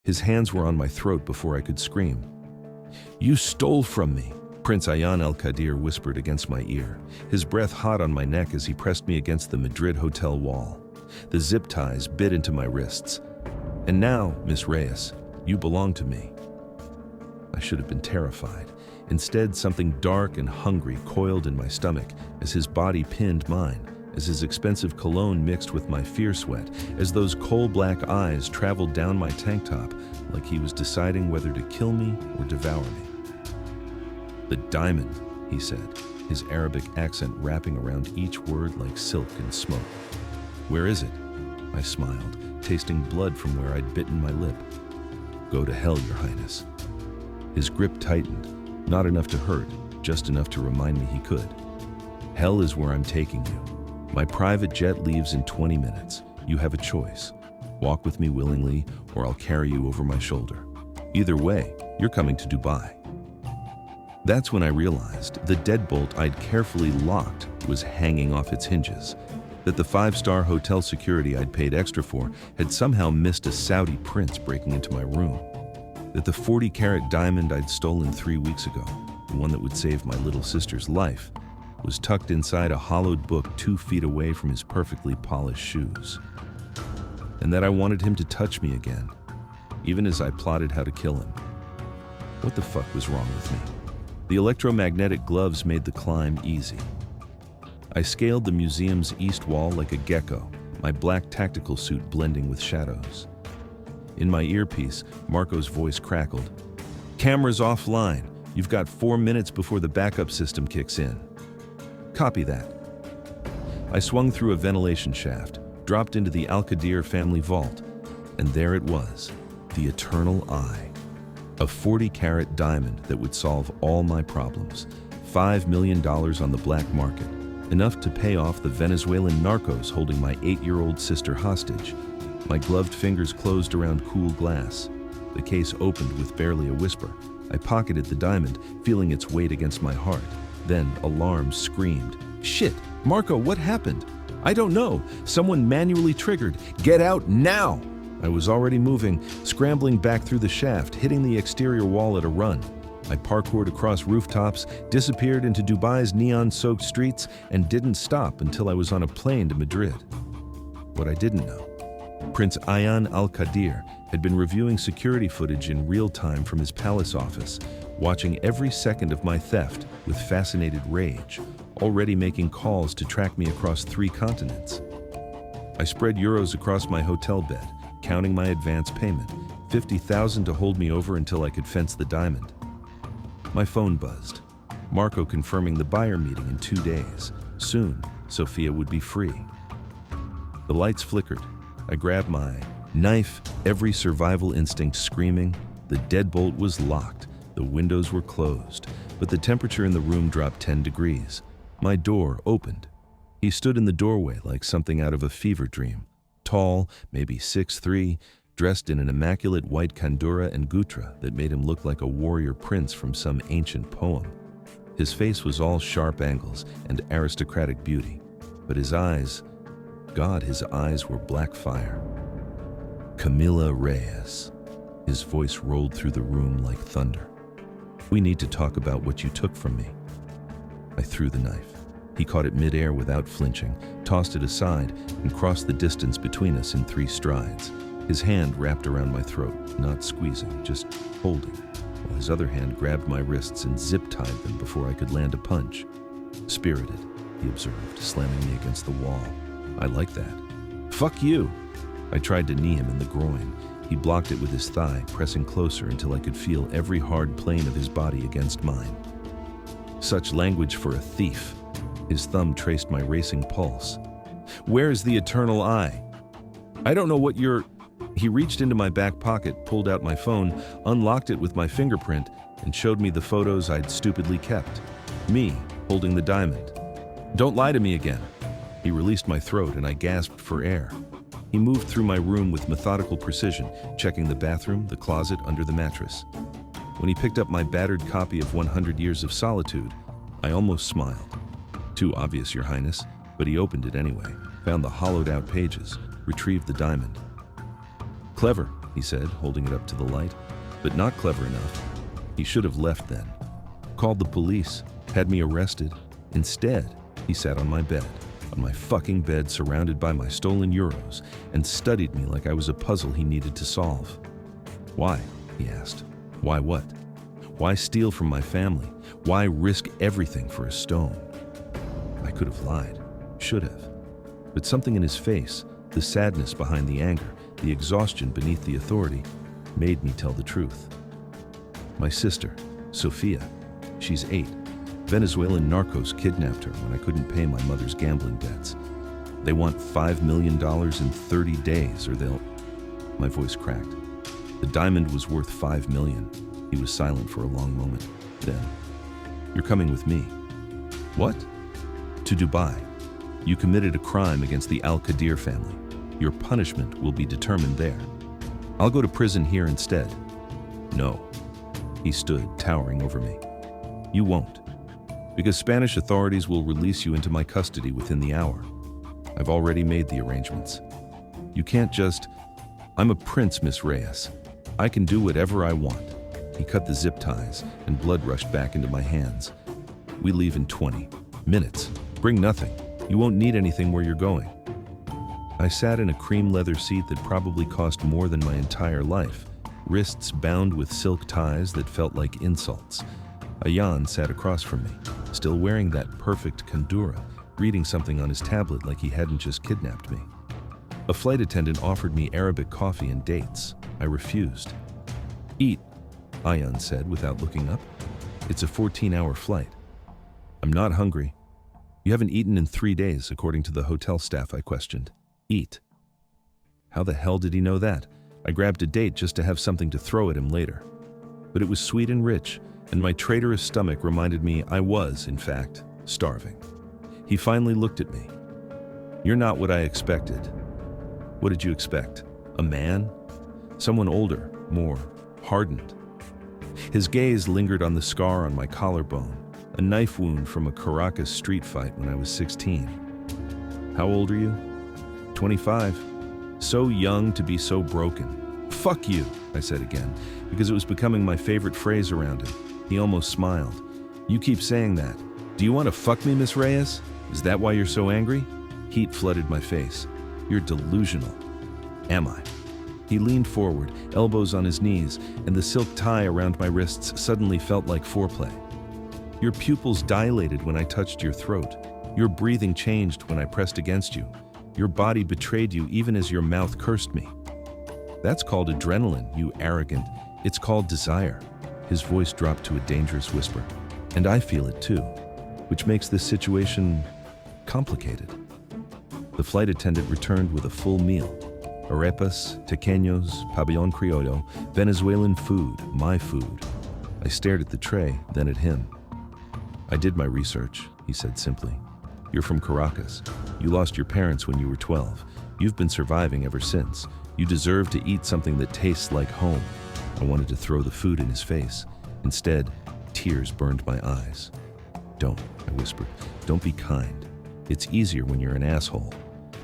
His hands were on my throat before I could scream. "You stole from me," Prince Ayaan Al-Qadir whispered against my ear, his breath hot on my neck as he pressed me against the Madrid hotel wall. The zip ties bit into my wrists. "And now, Miss Reyes, you belong to me." I should have been terrified. Instead, something dark and hungry coiled in my stomach as his body pinned mine, as his expensive cologne mixed with my fear sweat, as those coal-black eyes traveled down my tank top like he was deciding whether to kill me or devour me. "The diamond," he said, his Arabic accent wrapping around each word like silk and smoke. "Where is it?" I smiled, tasting blood from where I'd bitten my lip. "Go to hell, Your Highness." His grip tightened, not enough to hurt, just enough to remind me he could. "Hell is where I'm taking you. My private jet leaves in 20 minutes. You have a choice. Walk with me willingly, or I'll carry you over my shoulder. Either way, you're coming to Dubai." That's when I realized the deadbolt I'd carefully locked was hanging off its hinges, that the five-star hotel security I'd paid extra for had somehow missed a Saudi prince breaking into my room, that the 40-carat diamond I'd stolen 3 weeks ago, the one that would save my little sister's life, was tucked inside a hollowed book 2 feet away from his perfectly polished shoes, and that I wanted him to touch me again, even as I plotted how to kill him. What the fuck was wrong with me? The electromagnetic gloves made the climb easy. I scaled the museum's east wall like a gecko, my black tactical suit blending with shadows. In my earpiece, Marco's voice crackled. "Camera's offline. You've got 4 minutes before the backup system kicks in." "Copy that." I swung through a ventilation shaft, dropped into the Al-Qadir family vault, and there it was, the Eternal Eye. A 40-carat diamond that would solve all my problems. $5 million on the black market, enough to pay off the Venezuelan narcos holding my 8-year-old sister hostage. My gloved fingers closed around cool glass. The case opened with barely a whisper. I pocketed the diamond, feeling its weight against my heart. Then alarm screamed. "Shit, Marco, what happened?" "I don't know. Someone manually triggered. Get out now!" I was already moving, scrambling back through the shaft, hitting the exterior wall at a run. I parkoured across rooftops, disappeared into Dubai's neon-soaked streets, and didn't stop until I was on a plane to Madrid. What I didn't know, Prince Ayaan Al-Qadir had been reviewing security footage in real time from his palace office, watching every second of my theft with fascinated rage, already making calls to track me across 3 continents. I spread euros across my hotel bed, counting my advance payment, 50,000 to hold me over until I could fence the diamond. My phone buzzed. Marco confirming the buyer meeting in 2 days. Soon, Sophia would be free. The lights flickered. I grabbed my knife, every survival instinct screaming. The deadbolt was locked. The windows were closed, but the temperature in the room dropped 10 degrees. My door opened. He stood in the doorway like something out of a fever dream. Tall, maybe 6'3", dressed in an immaculate white kandura and gutra that made him look like a warrior prince from some ancient poem. His face was all sharp angles and aristocratic beauty, but his eyes, God, his eyes were black fire. "Camila Reyes." His voice rolled through the room like thunder. "We need to talk about what you took from me." I threw the knife. He caught it midair without flinching, tossed it aside, and crossed the distance between us in 3 strides. His hand wrapped around my throat, not squeezing, just holding, while his other hand grabbed my wrists and zip-tied them before I could land a punch. "Spirited," he observed, slamming me against the wall. "I like that." "Fuck you!" I tried to knee him in the groin. He blocked it with his thigh, pressing closer until I could feel every hard plane of his body against mine. Such language for a thief. His thumb traced my racing pulse. "Where's the Eternal Eye?" "I don't know what you're..." He reached into my back pocket, pulled out my phone, unlocked it with my fingerprint, and showed me the photos I'd stupidly kept. Me, holding the diamond. "Don't lie to me again." He released my throat and I gasped for air. He moved through my room with methodical precision, checking the bathroom, the closet, under the mattress. When he picked up my battered copy of 100 Years of Solitude, I almost smiled. "Too obvious, Your Highness," but he opened it anyway, found the hollowed-out pages, retrieved the diamond. "Clever," he said, holding it up to the light. But not clever enough. He should have left then. Called the police, had me arrested. Instead, he sat on my bed, on my fucking bed surrounded by my stolen euros, and studied me like I was a puzzle he needed to solve. Why? He asked. Why what? Why steal from my family? Why risk everything for a stone? I could have lied, should have. But something in his face, the sadness behind the anger, the exhaustion beneath the authority, made me tell the truth. My sister, Sofia, she's 8. Venezuelan narcos kidnapped her when I couldn't pay my mother's gambling debts. They want $5 million in 30 days or they'll... My voice cracked. The diamond was worth $5 million. He was silent for a long moment. Then, "You're coming with me." "What?" "To Dubai. You committed a crime against the Al-Qadir family. Your punishment will be determined there. I'll go to prison here instead." "No." He stood, towering over me. "You won't. Because Spanish authorities will release you into my custody within the hour. I've already made the arrangements. You can't just... I'm a prince, Miss Reyes. I can do whatever I want." He cut the zip ties, and blood rushed back into my hands. "We leave in 20 minutes. Bring nothing. You won't need anything where you're going." I sat in a cream leather seat that probably cost more than my entire life, wrists bound with silk ties that felt like insults. Ayaan sat across from me, still wearing that perfect kandura, reading something on his tablet like he hadn't just kidnapped me. A flight attendant offered me Arabic coffee and dates. I refused. "Eat," Ayaan said without looking up. "It's a 14-hour flight." "I'm not hungry." "You haven't eaten in 3 days, according to the hotel staff," I questioned. "Eat." How the hell did he know that? I grabbed a date just to have something to throw at him later. But it was sweet and rich, and my traitorous stomach reminded me I was, in fact, starving. He finally looked at me. "You're not what I expected." "What did you expect? A man? Someone older, more hardened?" His gaze lingered on the scar on my collarbone, a knife wound from a Caracas street fight when I was 16. "How old are you?" 25. "So young to be so broken." "Fuck you," I said again, because it was becoming my favorite phrase around him. He almost smiled. "You keep saying that. Do you want to fuck me, Miss Reyes? Is that why you're so angry?" Heat flooded my face. "You're delusional." "Am I?" He leaned forward, elbows on his knees, and the silk tie around my wrists suddenly felt like foreplay. "Your pupils dilated when I touched your throat. Your breathing changed when I pressed against you. Your body betrayed you even as your mouth cursed me." "That's called adrenaline, you arrogant. It's called desire." His voice dropped to a dangerous whisper. "And I feel it too, which makes this situation complicated." The flight attendant returned with a full meal. Arepas, tequeños, pabellón criollo, Venezuelan food, my food. I stared at the tray, then at him. "I did my research," he said simply. "You're from Caracas. You lost your parents when you were 12. You've been surviving ever since. You deserve to eat something that tastes like home." I wanted to throw the food in his face. Instead, tears burned my eyes. "Don't," I whispered. "Don't be kind. It's easier when you're an asshole."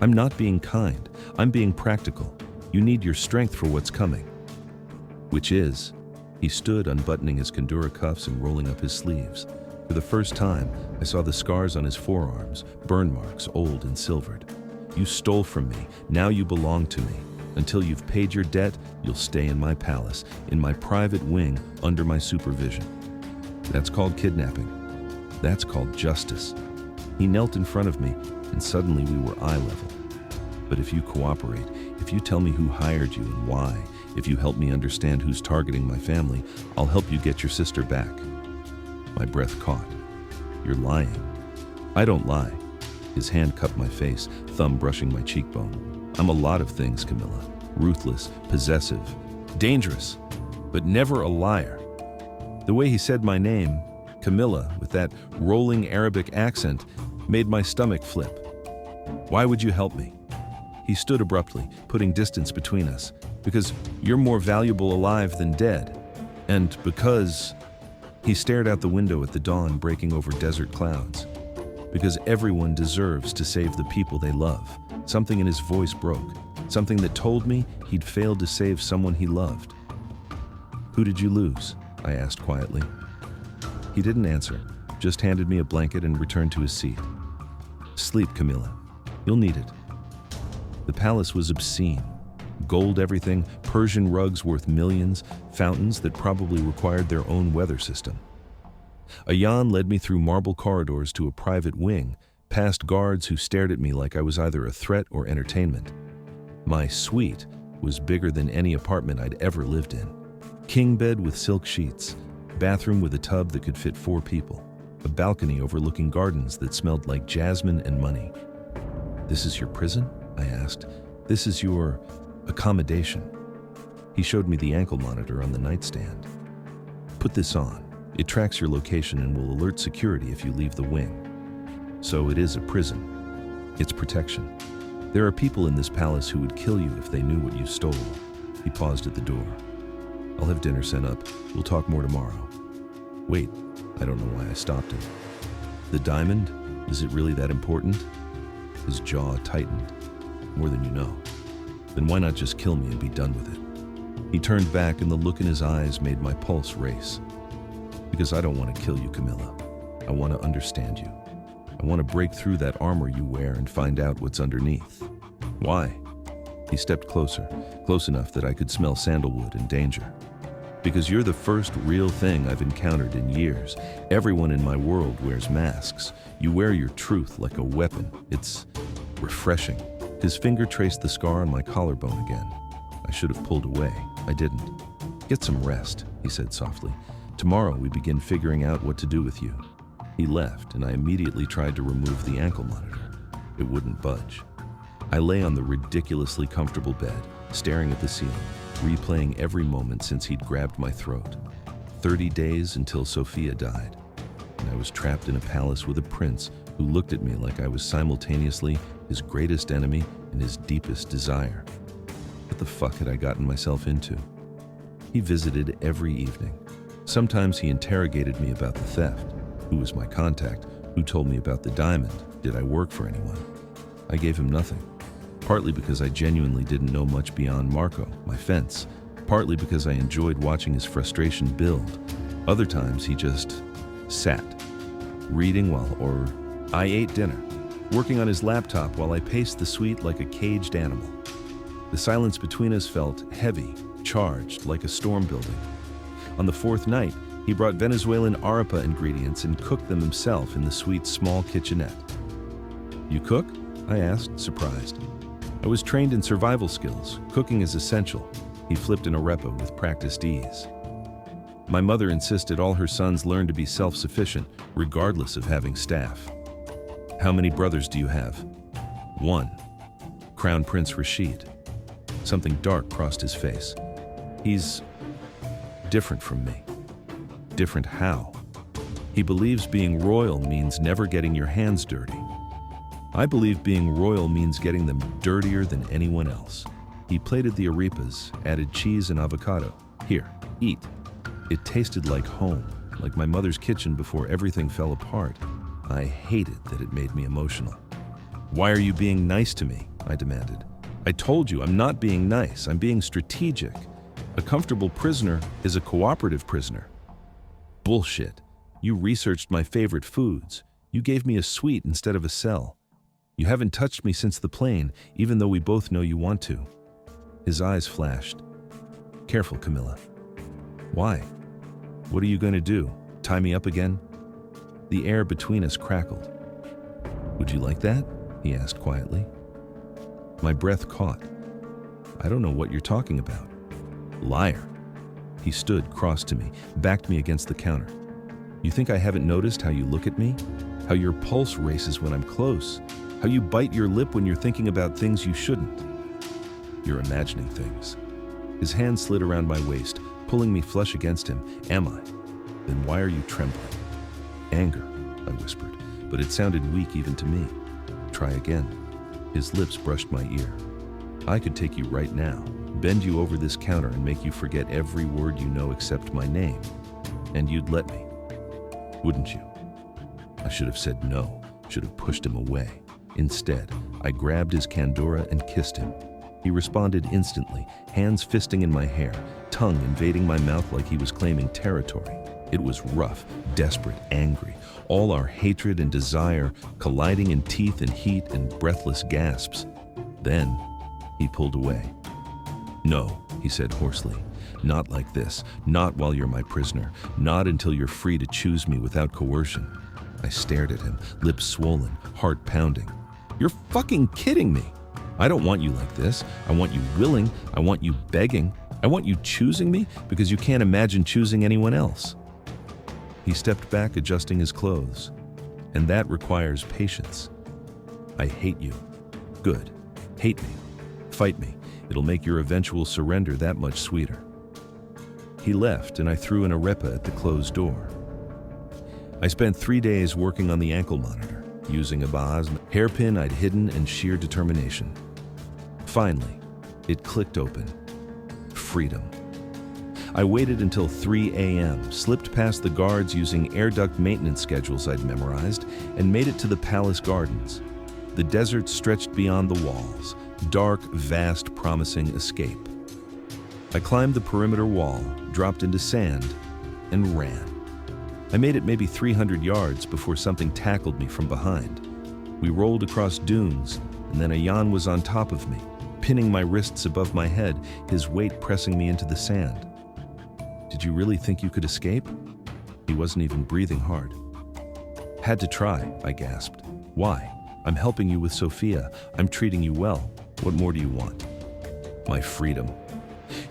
"I'm not being kind. I'm being practical. You need your strength for what's coming." "Which is..." He stood, unbuttoning his kandura cuffs and rolling up his sleeves. For the first time, I saw the scars on his forearms, burn marks, old and silvered. "You stole from me. Now you belong to me. Until you've paid your debt, you'll stay in my palace, in my private wing, under my supervision." That's called kidnapping. That's called justice. He knelt in front of me, and suddenly we were eye level. "But if you cooperate, if you tell me who hired you and why, if you help me understand who's targeting my family, I'll help you get your sister back." My breath caught. "You're lying." "I don't lie." His hand cupped my face, thumb brushing my cheekbone. "I'm a lot of things, Camilla. Ruthless, possessive, dangerous, but never a liar." The way he said my name, Camilla, with that rolling Arabic accent, made my stomach flip. "Why would you help me?" He stood abruptly, putting distance between us. "Because you're more valuable alive than dead. And because..." He stared out the window at the dawn breaking over desert clouds. "Because everyone deserves to save the people they love." Something in his voice broke. something that told me he'd failed to save someone he loved. "Who did you lose?" I asked quietly. He didn't answer, just handed me a blanket and returned to his seat. "Sleep, Camilla. You'll need it." The palace was obscene. Gold everything, Persian rugs worth millions, fountains that probably required their own weather system. Ayaan led me through marble corridors to a private wing, past guards who stared at me like I was either a threat or entertainment. My suite was bigger than any apartment I'd ever lived in. King bed with silk sheets, bathroom with a tub that could fit 4 people, a balcony overlooking gardens that smelled like jasmine and money. "This is your prison?" I asked. "This is your accommodation?" He showed me the ankle monitor on the nightstand. "Put this on. It tracks your location and will alert security if you leave the wing." So it is a prison. It's protection. There are people in this palace who would kill you if they knew what you stole. He paused at the door. "I'll have dinner sent up. We'll talk more tomorrow." Wait, I don't know why I stopped him. "The diamond? Is it really that important?" His jaw tightened. "More than you know." "Then why not just kill me and be done with it?" He turned back and the look in his eyes made my pulse race. "Because I don't want to kill you, Camilla. I want to understand you. I want to break through that armor you wear and find out what's underneath." "Why?" He stepped closer, close enough that I could smell sandalwood and danger. "Because you're the first real thing I've encountered in years. Everyone in my world wears masks. You wear your truth like a weapon. It's refreshing." His finger traced the scar on my collarbone again. I should have pulled away. I didn't. "Get some rest," he said softly. "Tomorrow we begin figuring out what to do with you." He left, and I immediately tried to remove the ankle monitor. It wouldn't budge. I lay on the ridiculously comfortable bed, staring at the ceiling, replaying every moment since he'd grabbed my throat. 30 days until Sophia died, and I was trapped in a palace with a prince who looked at me like I was simultaneously his greatest enemy and his deepest desire. What the fuck had I gotten myself into? He visited every evening. Sometimes he interrogated me about the theft. Who was my contact? Who told me about the diamond? Did I work for anyone? I gave him nothing. Partly because I genuinely didn't know much beyond Marco, my fence. Partly because I enjoyed watching his frustration build. Other times he just sat, reading or I ate dinner, working on his laptop while I paced the suite like a caged animal. The silence between us felt heavy, charged, like a storm building. On the 4th night, he brought Venezuelan arepa ingredients and cooked them himself in the suite's small kitchenette. "You cook?" I asked, surprised. "I was trained in survival skills. Cooking is essential." He flipped an arepa with practiced ease. "My mother insisted all her sons learn to be self-sufficient, regardless of having staff." "How many brothers do you have?" "One. Crown Prince Rashid." Something dark crossed his face. "He's different from me." "Different how?" "He believes being royal means never getting your hands dirty." "I believe being royal means getting them dirtier than anyone else." He plated the arepas, added cheese and avocado. "Here, eat." It tasted like home, like my mother's kitchen before everything fell apart. I hated that it made me emotional. "Why are you being nice to me?" I demanded. "I told you I'm not being nice, I'm being strategic. A comfortable prisoner is a cooperative prisoner." "Bullshit. You researched my favorite foods. You gave me a suite instead of a cell. You haven't touched me since the plane, even though we both know you want to." His eyes flashed. "Careful, Camilla." "Why? What are you going to do? Tie me up again?" The air between us crackled. "Would you like that?" he asked quietly. My breath caught. "I don't know what you're talking about." "Liar." He stood, crossed to me, backed me against the counter. "You think I haven't noticed how you look at me? How your pulse races when I'm close? How you bite your lip when you're thinking about things you shouldn't?" "You're imagining things." His hand slid around my waist, pulling me flush against him. "Am I? Then why are you trembling?" "Anger," I whispered, but it sounded weak even to me. "Try again." His lips brushed my ear. "I could take you right now, bend you over this counter and make you forget every word you know except my name. And you'd let me, wouldn't you?" I should have said no, should have pushed him away. Instead, I grabbed his kandora and kissed him. He responded instantly, hands fisting in my hair, tongue invading my mouth like he was claiming territory. It was rough, desperate, angry, all our hatred and desire colliding in teeth and heat and breathless gasps. Then, he pulled away. "No," he said hoarsely. "Not like this. Not while you're my prisoner. Not until you're free to choose me without coercion." I stared at him, lips swollen, heart pounding. "You're fucking kidding me! I don't want you like this. I want you willing. I want you begging. I want you choosing me because you can't imagine choosing anyone else." He stepped back, adjusting his clothes. "And that requires patience. I hate you. Good. Hate me. Fight me. It'll make your eventual surrender that much sweeter." He left, and I threw an arepa at the closed door. I spent 3 days working on the ankle monitor, using a base, hairpin I'd hidden, and sheer determination. Finally, it clicked open. Freedom. I waited until 3 a.m., slipped past the guards using air duct maintenance schedules I'd memorized, and made it to the palace gardens. The desert stretched beyond the walls, dark, vast, promising escape. I climbed the perimeter wall, dropped into sand, and ran. I made it maybe 300 yards before something tackled me from behind. We rolled across dunes, and then Ayaan was on top of me, pinning my wrists above my head, his weight pressing me into the sand. "Did you really think you could escape?" He wasn't even breathing hard. "Had to try," I gasped. "Why? I'm helping you with Sophia. I'm treating you well. What more do you want?" "My freedom."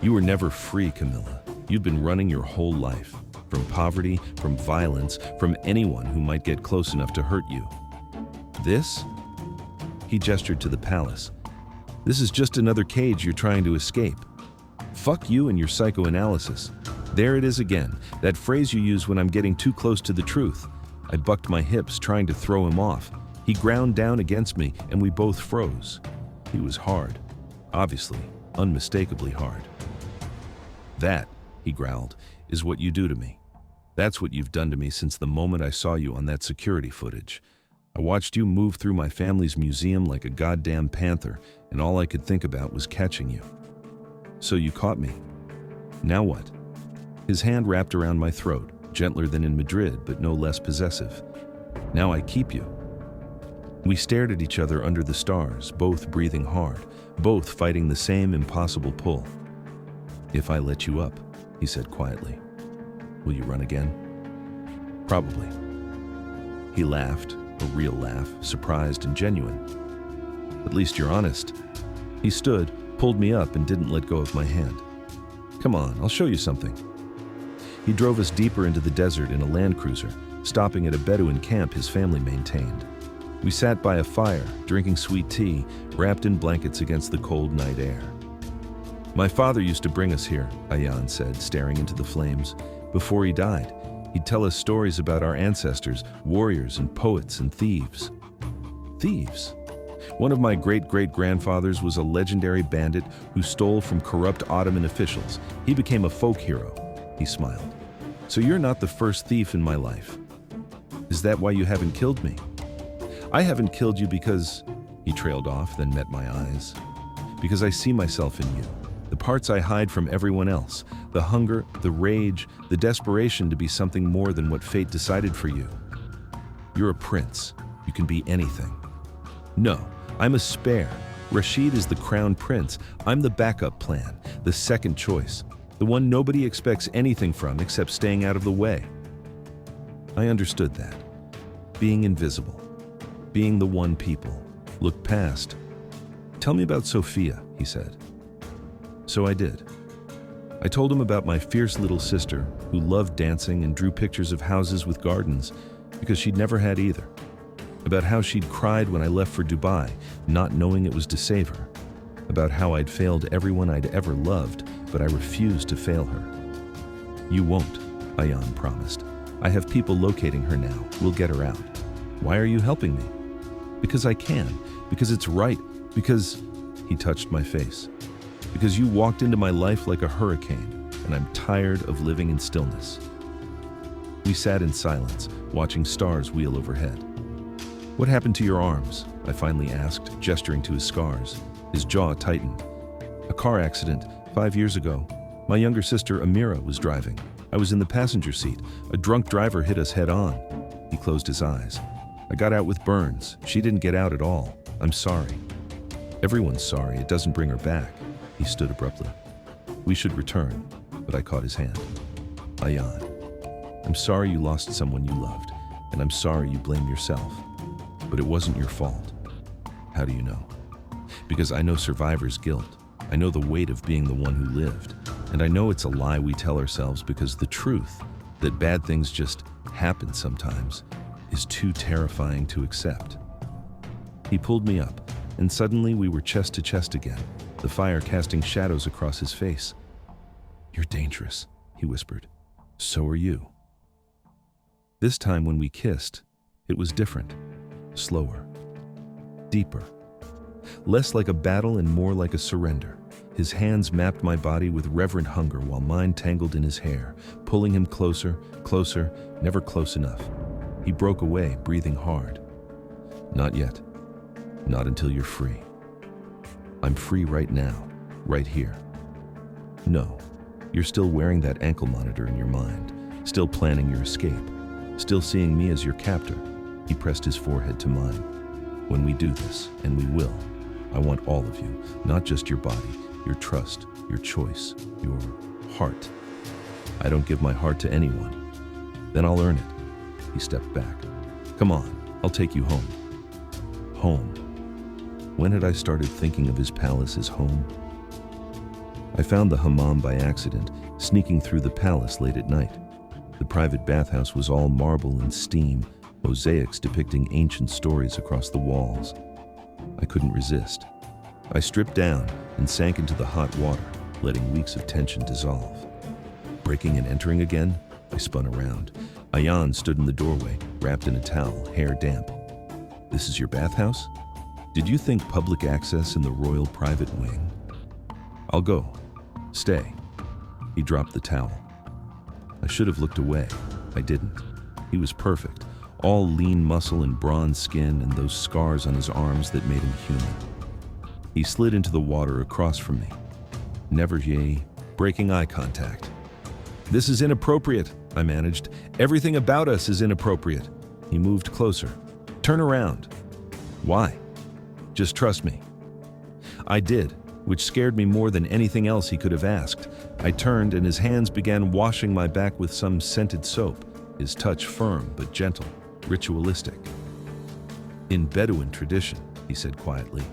"You were never free, Camilla. You've been running your whole life. From poverty, from violence, from anyone who might get close enough to hurt you. This?" He gestured to the palace. "This is just another cage you're trying to escape. Fuck you and your psychoanalysis. There it is again, that phrase you use when I'm getting too close to the truth." I bucked my hips, trying to throw him off. He ground down against me, and we both froze. He was hard. Obviously, unmistakably hard. "That," he growled, "is what you do to me. That's what you've done to me since the moment I saw you on that security footage. I watched you move through my family's museum like a goddamn panther, and all I could think about was catching you. So you caught me. Now what?" His hand wrapped around my throat, gentler than in Madrid, but no less possessive. "Now I keep you." We stared at each other under the stars, both breathing hard, both fighting the same impossible pull. "If I let you up," he said quietly, "will you run again?" "Probably." He laughed, a real laugh, surprised and genuine. "At least you're honest." He stood, pulled me up, and didn't let go of my hand. "Come on, I'll show you something." He drove us deeper into the desert in a Land Cruiser, stopping at a Bedouin camp his family maintained. We sat by a fire, drinking sweet tea, wrapped in blankets against the cold night air. "My father used to bring us here," Ayaan said, staring into the flames. "Before he died, he'd tell us stories about our ancestors, warriors and poets and thieves." Thieves? One of my great-great-grandfathers was a legendary bandit who stole from corrupt Ottoman officials. He became a folk hero. He smiled. "So you're not the first thief in my life. Is that why you haven't killed me?" "I haven't killed you because," he trailed off, then met my eyes, "because I see myself in you. The parts I hide from everyone else, the hunger, the rage, the desperation to be something more than what fate decided for you. You're a prince. You can be anything. No, I'm a spare. Rashid is the crown prince. I'm the backup plan, the second choice, the one nobody expects anything from except staying out of the way." I understood that. Being invisible. Being the one people look past. "Tell me about Sophia," he said. So I did. I told him about my fierce little sister who loved dancing and drew pictures of houses with gardens because she'd never had either. About how she'd cried when I left for Dubai, not knowing it was to save her. About how I'd failed everyone I'd ever loved, but I refused to fail her. "You won't," Ayaan promised. "I have people locating her now. We'll get her out." "Why are you helping me?" "Because I can. Because it's right. Because," he touched my face, "because you walked into my life like a hurricane, and I'm tired of living in stillness." We sat in silence, watching stars wheel overhead. "What happened to your arms?" I finally asked, gesturing to his scars. His jaw tightened. A car accident 5 years ago. My younger sister Amira was driving. I was in the passenger seat. A drunk driver hit us head on. He closed his eyes. I got out with burns. She didn't get out at all. I'm sorry. Everyone's sorry. It doesn't bring her back. He stood abruptly. We should return, but I caught his hand. Ayaan, I'm sorry you lost someone you loved, and I'm sorry you blame yourself. But it wasn't your fault. How do you know? Because I know survivor's guilt. I know the weight of being the one who lived. And I know it's a lie we tell ourselves because the truth, that bad things just happen sometimes, is too terrifying to accept. He pulled me up, and suddenly we were chest to chest again, the fire casting shadows across his face. You're dangerous, he whispered. So are you. This time when we kissed, it was different, slower, deeper, less like a battle and more like a surrender. His hands mapped my body with reverent hunger while mine tangled in his hair, pulling him closer, closer, never close enough. He broke away, breathing hard. Not yet. Not until you're free. I'm free right now, right here. No, you're still wearing that ankle monitor in your mind, still planning your escape, still seeing me as your captor. He pressed his forehead to mine. When we do this, and we will, I want all of you, not just your body, your trust, your choice, your heart. I don't give my heart to anyone. Then I'll earn it. He stepped back. Come on, I'll take you home. Home. When had I started thinking of his palace as home? I found the hammam by accident, sneaking through the palace late at night. The private bathhouse was all marble and steam, mosaics depicting ancient stories across the walls. I couldn't resist. I stripped down and sank into the hot water, letting weeks of tension dissolve. Breaking and entering again, I spun around. Ayaan stood in the doorway, wrapped in a towel, hair damp. This is your bathhouse? Did you think public access in the royal private wing? I'll go. Stay. He dropped the towel. I should have looked away. I didn't. He was perfect, all lean muscle and bronze skin and those scars on his arms that made him human. He slid into the water across from me. Never breaking eye contact. This is inappropriate, I managed. Everything about us is inappropriate. He moved closer. Turn around. Why? Just trust me. I did, which scared me more than anything else he could have asked. I turned and his hands began washing my back with some scented soap, his touch firm but gentle, ritualistic. In Bedouin tradition, he said quietly,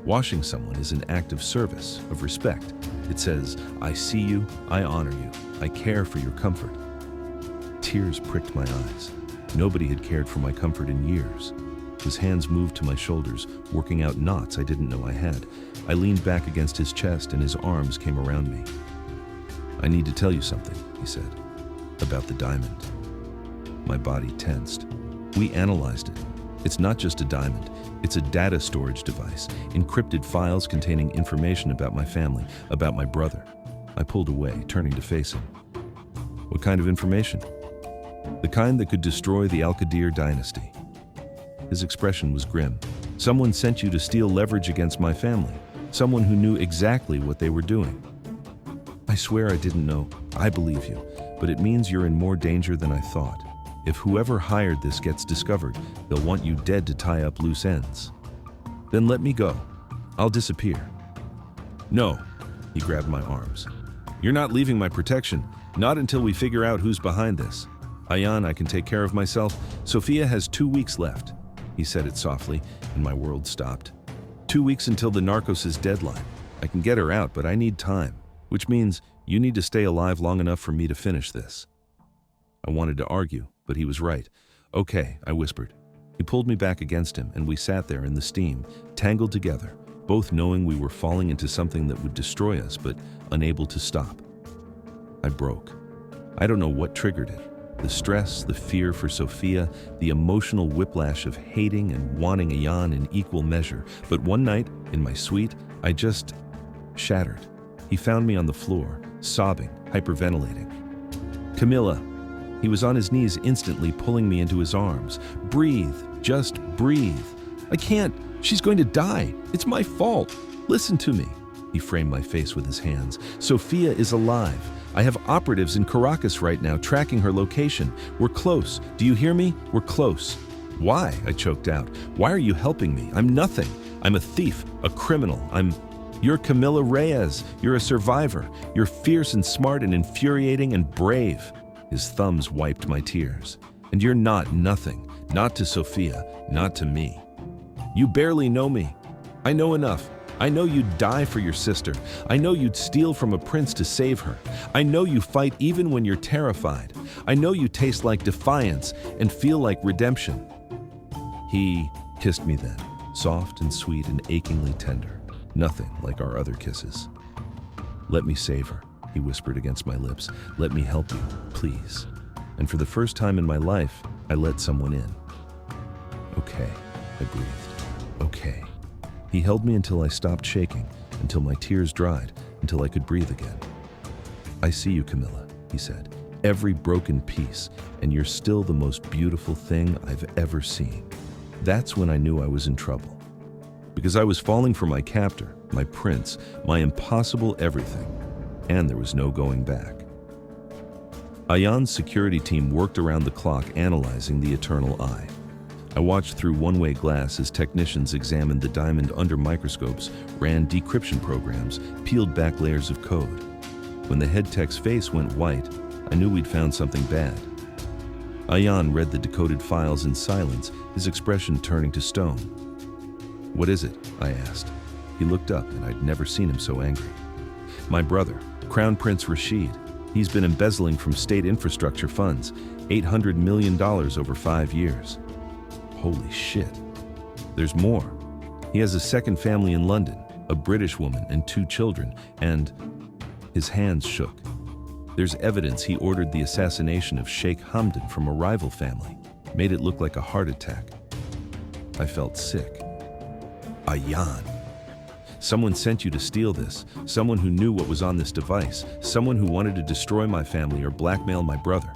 washing someone is an act of service, of respect. It says, I see you, I honor you, I care for your comfort. Tears pricked my eyes. Nobody had cared for my comfort in years. His hands moved to my shoulders, working out knots I didn't know I had. I leaned back against his chest and his arms came around me. I need to tell you something, he said, about the diamond. My body tensed. We analyzed it. It's not just a diamond. It's a data storage device, encrypted files containing information about my family, about my brother. I pulled away, turning to face him. What kind of information? The kind that could destroy the Al-Qadir dynasty. His expression was grim. Someone sent you to steal leverage against my family. Someone who knew exactly what they were doing. I swear I didn't know. I believe you, but it means you're in more danger than I thought. If whoever hired this gets discovered, they'll want you dead to tie up loose ends. Then let me go. I'll disappear. No, he grabbed my arms. You're not leaving my protection, not until we figure out who's behind this. Ayaan, I can take care of myself. Sophia has 2 weeks left. He said it softly, and my world stopped. 2 weeks until the Narcos' deadline. I can get her out, but I need time, which means you need to stay alive long enough for me to finish this. I wanted to argue, but he was right. Okay, I whispered. He pulled me back against him, and we sat there in the steam, tangled together, both knowing we were falling into something that would destroy us, but unable to stop. I broke. I don't know what triggered it. The stress, the fear for Sophia, the emotional whiplash of hating and wanting Ayaan in equal measure. But one night, in my suite, I just shattered. He found me on the floor, sobbing, hyperventilating. Camilla. He was on his knees instantly, pulling me into his arms. Breathe, just breathe. I can't. She's going to die. It's my fault. Listen to me. He framed my face with his hands. Sofia is alive. I have operatives in Caracas right now tracking her location. We're close. Do you hear me? We're close. Why? I choked out. Why are you helping me? I'm nothing. I'm a thief, a criminal. You're Camila Reyes. You're a survivor. You're fierce and smart and infuriating and brave. His thumbs wiped my tears. And you're not nothing. Not to Sofia. Not to me. You barely know me. I know enough. I know you'd die for your sister. I know you'd steal from a prince to save her. I know you fight even when you're terrified. I know you taste like defiance and feel like redemption. He kissed me then, soft and sweet and achingly tender. Nothing like our other kisses. Let me save her, he whispered against my lips. Let me help you, please. And for the first time in my life, I let someone in. Okay, I breathed. Okay. He held me until I stopped shaking, until my tears dried, until I could breathe again. I see you, Camila, he said. Every broken piece, and you're still the most beautiful thing I've ever seen. That's when I knew I was in trouble. Because I was falling for my captor, my prince, my impossible everything, and there was no going back. Ayaan's security team worked around the clock analyzing the eternal eye. I watched through one-way glass as technicians examined the diamond under microscopes, ran decryption programs, peeled back layers of code. When the head tech's face went white, I knew we'd found something bad. Ayaan read the decoded files in silence, his expression turning to stone. What is it? I asked. He looked up, and I'd never seen him so angry. My brother, Crown Prince Rashid. He's been embezzling from state infrastructure funds, $800 million over 5 years. Holy shit. There's more. He has a second family in London, a British woman and 2 children, and his hands shook. There's evidence he ordered the assassination of Sheikh Hamdan from a rival family, made it look like a heart attack. I felt sick. Ayaan. Someone sent you to steal this, someone who knew what was on this device, someone who wanted to destroy my family or blackmail my brother.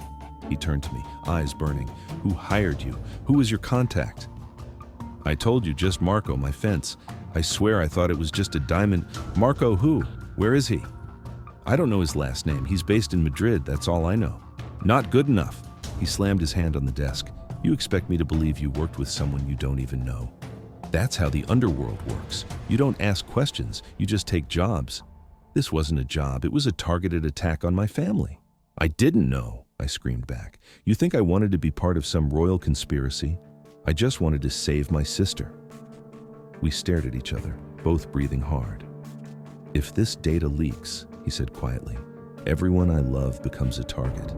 He turned to me, eyes burning. Who hired you? Who was your contact? I told you, just Marco, my fence. I swear I thought it was just a diamond. Marco who? Where is he? I don't know his last name. He's based in Madrid, that's all I know. Not good enough. He slammed his hand on the desk. You expect me to believe you worked with someone you don't even know? That's how the underworld works. You don't ask questions, you just take jobs. This wasn't a job, it was a targeted attack on my family. I didn't know, I screamed back. You think I wanted to be part of some royal conspiracy? I just wanted to save my sister. We stared at each other, both breathing hard. If this data leaks, he said quietly, everyone I love becomes a target.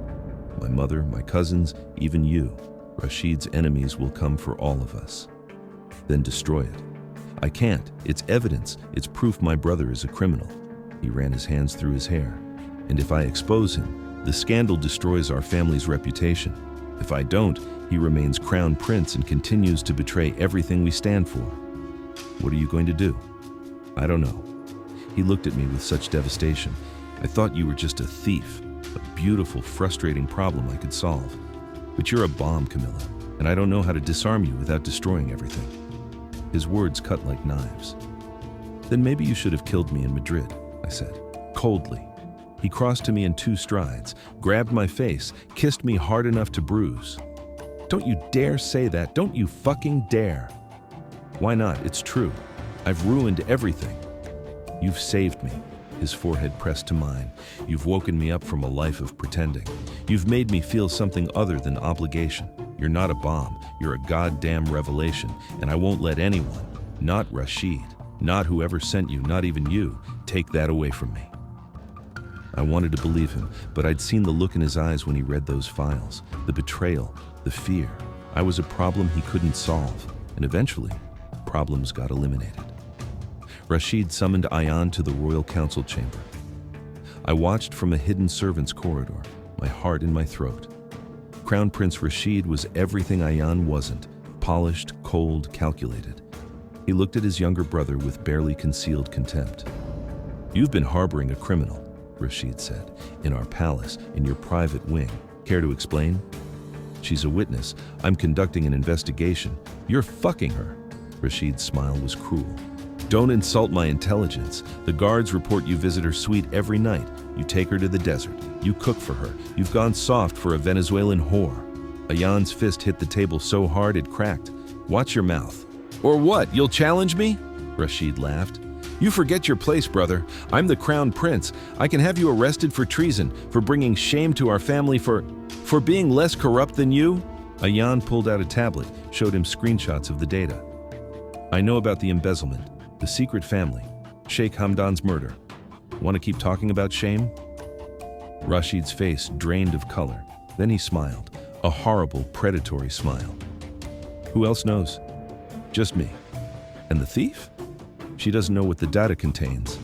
My mother, my cousins, even you. Rashid's enemies will come for all of us. Then destroy it. I can't. It's evidence. It's proof my brother is a criminal. He ran his hands through his hair. And if I expose him, the scandal destroys our family's reputation. If I don't, he remains crown prince and continues to betray everything we stand for. What are you going to do? I don't know. He looked at me with such devastation. I thought you were just a thief, a beautiful, frustrating problem I could solve. But you're a bomb, Camila, and I don't know how to disarm you without destroying everything. His words cut like knives. Then maybe you should have killed me in Madrid, I said, coldly. He crossed to me in 2 strides, grabbed my face, kissed me hard enough to bruise. Don't you dare say that, don't you fucking dare. Why not? It's true. I've ruined everything. You've saved me. His forehead pressed to mine. You've woken me up from a life of pretending. You've made me feel something other than obligation. You're not a bomb. You're a goddamn revelation, and I won't let anyone, not Rashid, not whoever sent you, not even you, take that away from me. I wanted to believe him, but I'd seen the look in his eyes when he read those files, the betrayal, the fear. I was a problem he couldn't solve, and eventually, problems got eliminated. Rashid summoned Ayaan to the royal council chamber. I watched from a hidden servants' corridor, my heart in my throat. Crown Prince Rashid was everything Ayaan wasn't, polished, cold, calculated. He looked at his younger brother with barely concealed contempt. You've been harboring a criminal, Rashid said, in our palace, in your private wing. Care to explain? She's a witness. I'm conducting an investigation. You're fucking her. Rashid's smile was cruel. Don't insult my intelligence. The guards report you visit her suite every night. You take her to the desert. You cook for her. You've gone soft for a Venezuelan whore. Ayaan's fist hit the table so hard it cracked. Watch your mouth. Or what? You'll challenge me? Rashid laughed. You forget your place, brother. I'm the crown prince. I can have you arrested for treason, for bringing shame to our family, for being less corrupt than you. Ayaan pulled out a tablet, showed him screenshots of the data. I know about the embezzlement, the secret family, Sheikh Hamdan's murder. Want to keep talking about shame? Rashid's face drained of color. Then he smiled, a horrible, predatory smile. Who else knows? Just me. And the thief? She doesn't know what the data contains.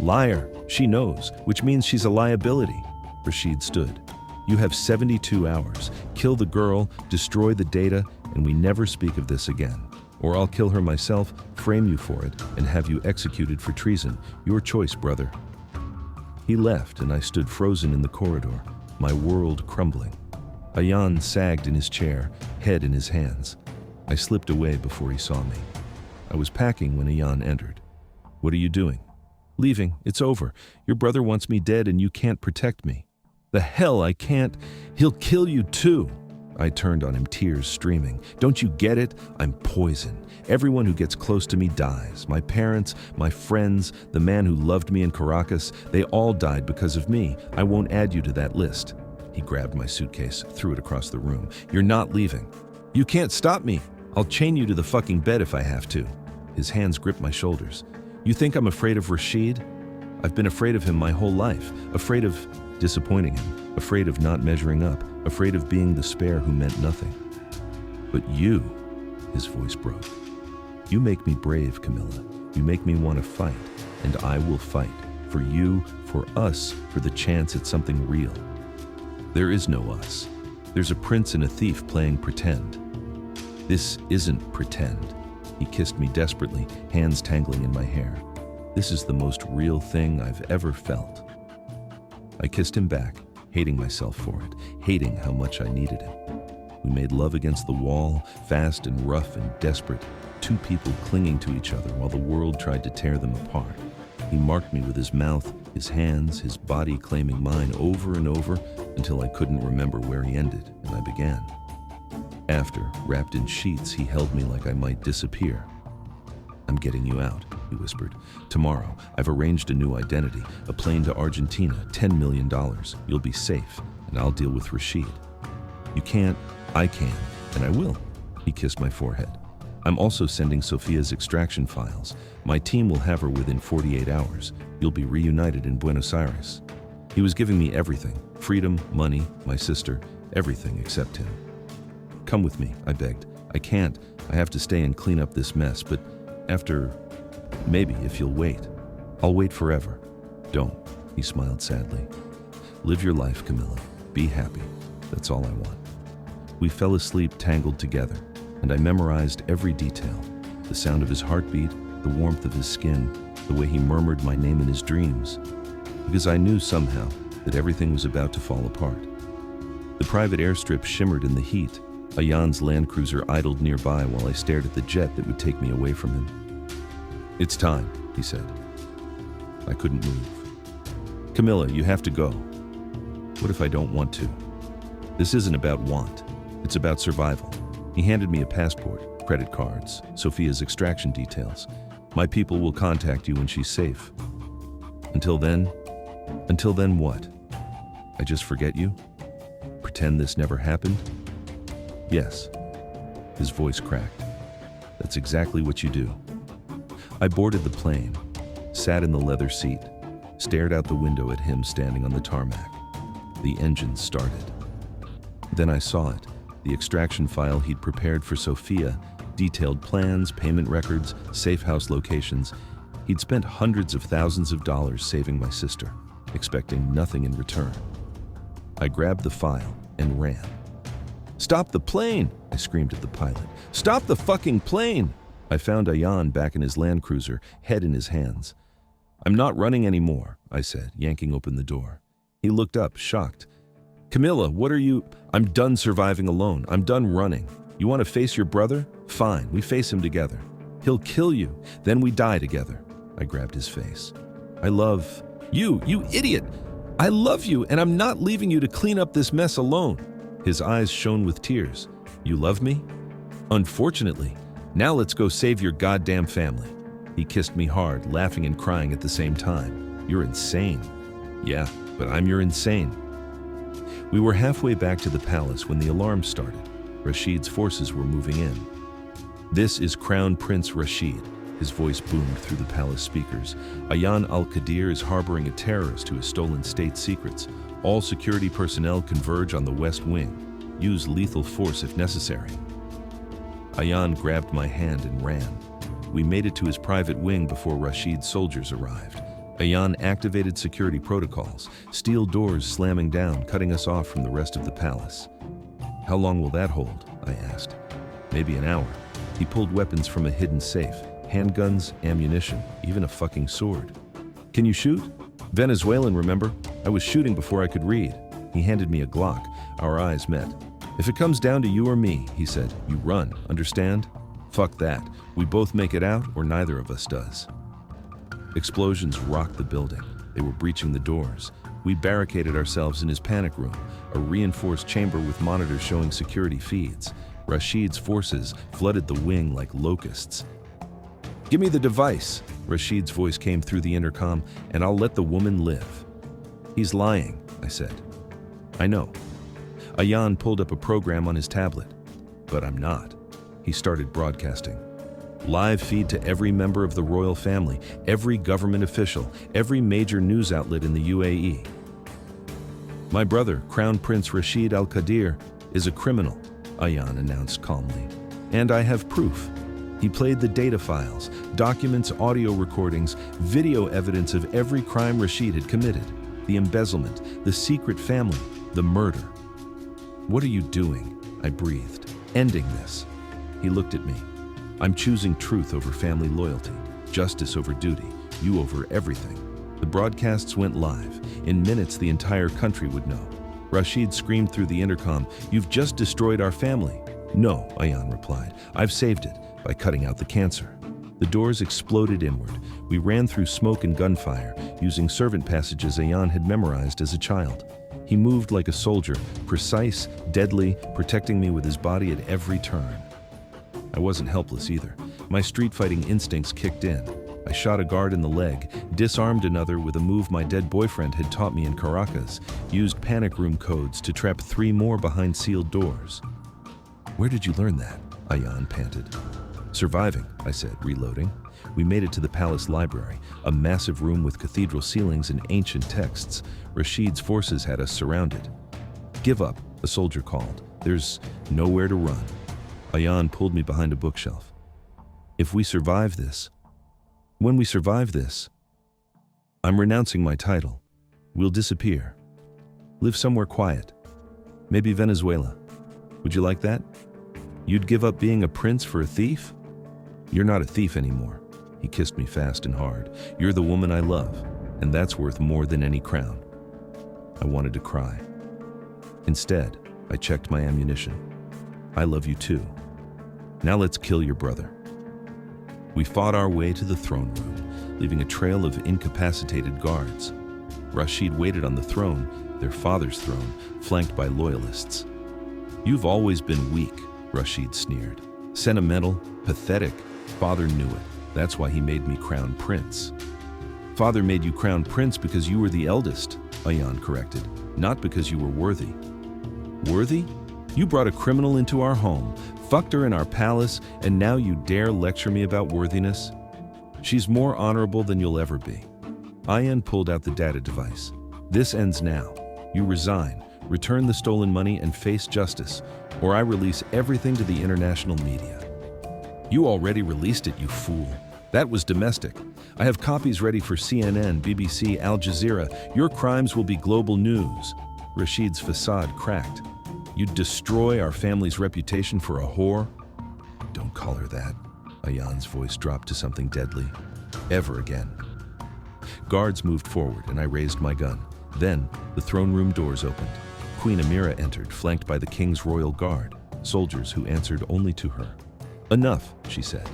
Liar, she knows, which means she's a liability. Rashid stood. You have 72 hours. Kill the girl, destroy the data, and we never speak of this again. Or I'll kill her myself, frame you for it, and have you executed for treason. Your choice, brother. He left, and I stood frozen in the corridor, my world crumbling. Ayaan sagged in his chair, head in his hands. I slipped away before he saw me. I was packing when Ayaan entered. What are you doing? Leaving. It's over. Your brother wants me dead and you can't protect me. The hell I can't. He'll kill you too. I turned on him, tears streaming. Don't you get it? I'm poison. Everyone who gets close to me dies. My parents, my friends, the man who loved me in Caracas, they all died because of me. I won't add you to that list. He grabbed my suitcase, threw it across the room. You're not leaving. You can't stop me. I'll chain you to the fucking bed if I have to. His hands gripped my shoulders. You think I'm afraid of Rashid? I've been afraid of him my whole life. Afraid of disappointing him. Afraid of not measuring up. Afraid of being the spare who meant nothing. But you, his voice broke. You make me brave, Camilla. You make me want to fight. And I will fight. For you, for us, for the chance at something real. There is no us. There's a prince and a thief playing pretend. This isn't pretend. He kissed me desperately, hands tangling in my hair. This is the most real thing I've ever felt. I kissed him back, hating myself for it, hating how much I needed him. We made love against the wall, fast and rough and desperate, two people clinging to each other while the world tried to tear them apart. He marked me with his mouth, his hands, his body claiming mine over and over until I couldn't remember where he ended, and I began. After, wrapped in sheets, he held me like I might disappear. I'm getting you out, he whispered. Tomorrow, I've arranged a new identity, a plane to Argentina, $10 million. You'll be safe, and I'll deal with Rashid. You can't, I can, and I will. He kissed my forehead. I'm also sending Sophia's extraction files. My team will have her within 48 hours. You'll be reunited in Buenos Aires. He was giving me everything, freedom, money, my sister, everything except him. Come with me, I begged. I can't. I have to stay and clean up this mess, but after, maybe if you'll wait. I'll wait forever. Don't, he smiled sadly. Live your life, Camilla. Be happy. That's all I want. We fell asleep tangled together, and I memorized every detail. The sound of his heartbeat, the warmth of his skin, the way he murmured my name in his dreams. Because I knew somehow that everything was about to fall apart. The private airstrip shimmered in the heat. Ayaan's Land Cruiser idled nearby while I stared at the jet that would take me away from him. It's time, he said. I couldn't move. Camilla, you have to go. What if I don't want to? This isn't about want. It's about survival. He handed me a passport, credit cards, Sophia's extraction details. My people will contact you when she's safe. Until then what? I just forget you? Pretend this never happened? Yes. His voice cracked. That's exactly what you do. I boarded the plane, sat in the leather seat, stared out the window at him standing on the tarmac. The engine started. Then I saw it, the extraction file he'd prepared for Sophia, detailed plans, payment records, safe house locations. He'd spent hundreds of thousands of dollars saving my sister, expecting nothing in return. I grabbed the file and ran. Stop the plane, I screamed at the pilot. Stop the fucking plane! I found Ayaan back in his Land Cruiser, head in his hands. I'm not running anymore, I said, yanking open the door. He looked up, shocked. Camilla, what are you? I'm done surviving alone. I'm done running. You want to face your brother? Fine, we face him together. He'll kill you, then we die together. I grabbed his face. I love you, you idiot! I love you, and I'm not leaving you to clean up this mess alone. His eyes shone with tears. You love me? Unfortunately. Now let's go save your goddamn family. He kissed me hard, laughing and crying at the same time. You're insane. Yeah, but I'm your insane. We were halfway back to the palace when the alarm started. Rashid's forces were moving in. This is Crown Prince Rashid. His voice boomed through the palace speakers. Ayaan Al-Qadir is harboring a terrorist who has stolen state secrets. All security personnel converge on the West Wing. Use lethal force if necessary. Ayaan grabbed my hand and ran. We made it to his private wing before Rashid's soldiers arrived. Ayaan activated security protocols, steel doors slamming down, cutting us off from the rest of the palace. How long will that hold? I asked. Maybe an hour. He pulled weapons from a hidden safe. Handguns, ammunition, even a fucking sword. Can you shoot? Venezuelan, remember? I was shooting before I could read. He handed me a Glock. Our eyes met. If it comes down to you or me, he said, you run, understand? Fuck that. We both make it out or neither of us does. Explosions rocked the building. They were breaching the doors. We barricaded ourselves in his panic room, a reinforced chamber with monitors showing security feeds. Rashid's forces flooded the wing like locusts. Give me the device, Rashid's voice came through the intercom, and I'll let the woman live. He's lying, I said. I know. Ayaan pulled up a program on his tablet. But I'm not. He started broadcasting. Live feed to every member of the royal family, every government official, every major news outlet in the UAE. My brother, Crown Prince Rashid Al-Qadir, is a criminal, Ayaan announced calmly. And I have proof. He played the data files, documents, audio recordings, video evidence of every crime Rashid had committed. The embezzlement, the secret family, the murder. What are you doing? I breathed. Ending this. He looked at me. I'm choosing truth over family loyalty, justice over duty, you over everything. The broadcasts went live. In minutes, the entire country would know. Rashid screamed through the intercom, "You've just destroyed our family." "No," Ayaan replied. "I've saved it by cutting out the cancer." The doors exploded inward. We ran through smoke and gunfire, using servant passages Ayaan had memorized as a child. He moved like a soldier, precise, deadly, protecting me with his body at every turn. I wasn't helpless either. My street-fighting instincts kicked in. I shot a guard in the leg, disarmed another with a move my dead boyfriend had taught me in Caracas, used panic room codes to trap 3 more behind sealed doors. "Where did you learn that?" Ayaan panted. "Surviving," I said, reloading. We made it to the palace library, a massive room with cathedral ceilings and ancient texts. Rashid's forces had us surrounded. "Give up," a soldier called. "There's nowhere to run." Ayaan pulled me behind a bookshelf. When we survive this, I'm renouncing my title. We'll disappear. Live somewhere quiet. Maybe Venezuela. Would you like that? You'd give up being a prince for a thief? You're not a thief anymore. He kissed me fast and hard. You're the woman I love, and that's worth more than any crown. I wanted to cry. Instead, I checked my ammunition. I love you too. Now let's kill your brother. We fought our way to the throne room, leaving a trail of incapacitated guards. Rashid waited on the throne, their father's throne, flanked by loyalists. "You've always been weak," Rashid sneered. "Sentimental, pathetic. Father knew it. That's why he made me crown prince." "Father made you crown prince because you were the eldest," Ayaan corrected, "not because you were worthy." "Worthy? You brought a criminal into our home, fucked her in our palace, and now you dare lecture me about worthiness? She's more honorable than you'll ever be." Ayaan pulled out the data device. "This ends now. You resign, return the stolen money, and face justice, or I release everything to the international media." "You already released it, you fool. That was domestic. I have copies ready for CNN, BBC, Al Jazeera. Your crimes will be global news." Rashid's facade cracked. "You'd destroy our family's reputation for a whore?" "Don't call her that." Ayaan's voice dropped to something deadly. "Ever again." Guards moved forward and I raised my gun. Then, the throne room doors opened. Queen Amira entered, flanked by the king's royal guard, soldiers who answered only to her. "Enough," she said.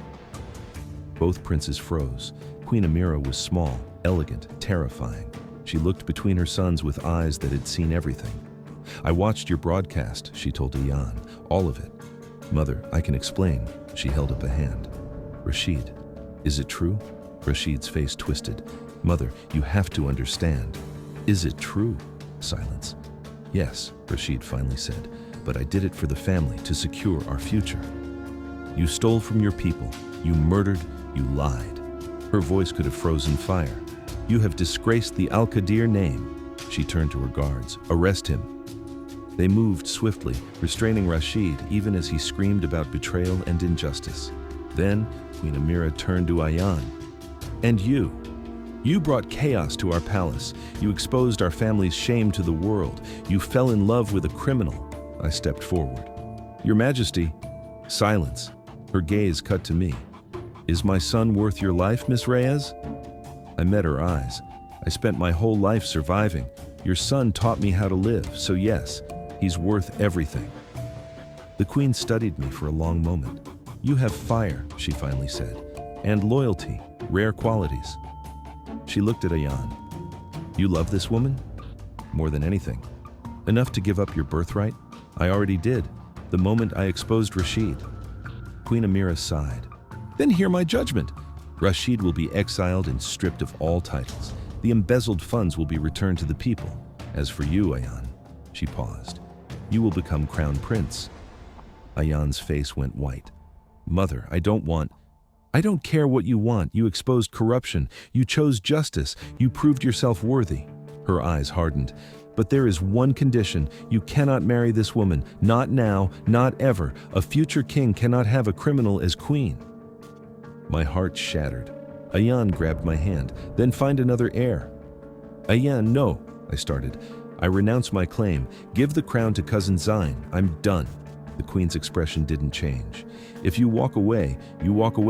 Both princes froze. Queen Amira was small, elegant, terrifying. She looked between her sons with eyes that had seen everything. "I watched your broadcast," she told Ayaan. "All of it." "Mother, I can explain." She held up a hand. "Rashid, is it true?" Rashid's face twisted. "Mother, you have to understand." "Is it true?" Silence. "Yes," Rashid finally said, "but I did it for the family, to secure our future." "You stole from your people. You murdered. You lied." Her voice could have frozen fire. "You have disgraced the Al-Qadir name." She turned to her guards. "Arrest him." They moved swiftly, restraining Rashid even as he screamed about betrayal and injustice. Then Queen Amira turned to Ayaan. "And you? You brought chaos to our palace. You exposed our family's shame to the world. You fell in love with a criminal." I stepped forward. "Your Majesty." Silence. Her gaze cut to me. "Is my son worth your life, Miss Reyes?" I met her eyes. "I spent my whole life surviving. Your son taught me how to live, so yes, he's worth everything." The Queen studied me for a long moment. "You have fire," she finally said, "and loyalty, rare qualities." She looked at Ayaan. "You love this woman?" "More than anything." "Enough to give up your birthright?" "I already did, the moment I exposed Rashid." Queen Amira sighed. "Then hear my judgment. Rashid will be exiled and stripped of all titles. The embezzled funds will be returned to the people. As for you, Ayaan," she paused, "you will become crown prince." Ayaan's face went white. "Mother, I don't care what you want. You exposed corruption. You chose justice. You proved yourself worthy." Her eyes hardened. "But there is one condition. You cannot marry this woman. Not now, not ever. A future king cannot have a criminal as queen." My heart shattered. Ayaan grabbed my hand. "Then find another heir." "Ayaan, no," I started. "I renounce my claim. Give the crown to cousin Zain. I'm done." The Queen's expression didn't change. "If you walk away